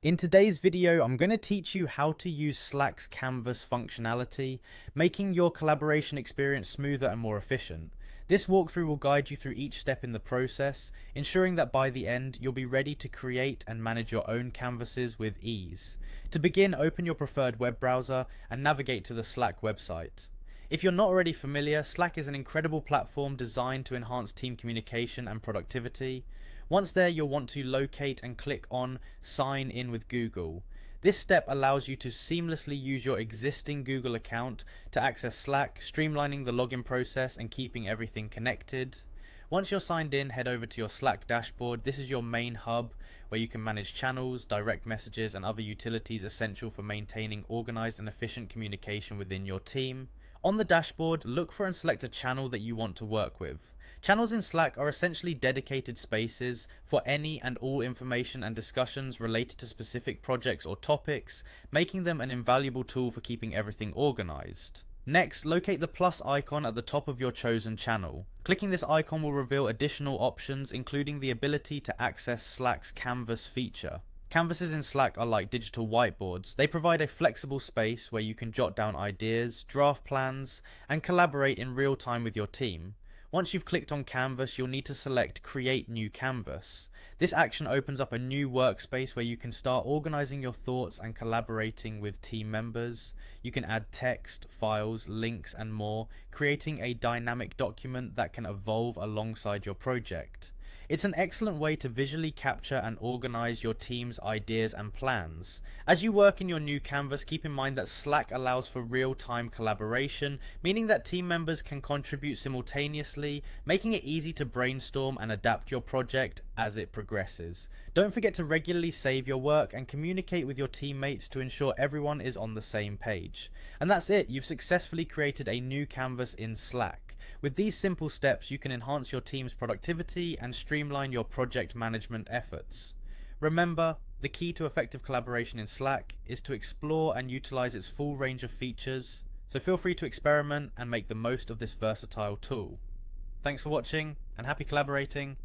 In today's video, I'm going to teach you how to use Slack's Canvas functionality, making your collaboration experience smoother and more efficient. This walkthrough will guide you through each step in the process, ensuring that by the end, you'll be ready to create and manage your own canvases with ease. To begin, open your preferred web browser and navigate to the Slack website. If you're not already familiar, Slack is an incredible platform designed to enhance team communication and productivity. Once there, you'll want to locate and click on Sign in with Google. This step allows you to seamlessly use your existing Google account to access Slack, streamlining the login process and keeping everything connected. Once you're signed in, head over to your Slack dashboard. This is your main hub where you can manage channels, direct messages, and other utilities essential for maintaining organized and efficient communication within your team. On the dashboard, look for and select a channel that you want to work with. Channels in Slack are essentially dedicated spaces for any and all information and discussions related to specific projects or topics, making them an invaluable tool for keeping everything organized. Next, locate the plus icon at the top of your chosen channel. Clicking this icon will reveal additional options, including the ability to access Slack's Canvas feature. Canvases in Slack are like digital whiteboards. They provide a flexible space where you can jot down ideas, draft plans, and collaborate in real time with your team. Once you've clicked on Canvas, you'll need to select Create New Canvas. This action opens up a new workspace where you can start organizing your thoughts and collaborating with team members. You can add text, files, links, and more, creating a dynamic document that can evolve alongside your project. It's an excellent way to visually capture and organize your team's ideas and plans. As you work in your new canvas, keep in mind that Slack allows for real-time collaboration, meaning that team members can contribute simultaneously, making it easy to brainstorm and adapt your project as it progresses. Don't forget to regularly save your work and communicate with your teammates to ensure everyone is on the same page. And that's it, you've successfully created a new canvas in Slack. With these simple steps, you can enhance your team's productivity and streamline your project management efforts. Remember, the key to effective collaboration in Slack is to explore and utilize its full range of features, so feel free to experiment and make the most of this versatile tool. Thanks for watching, and happy collaborating.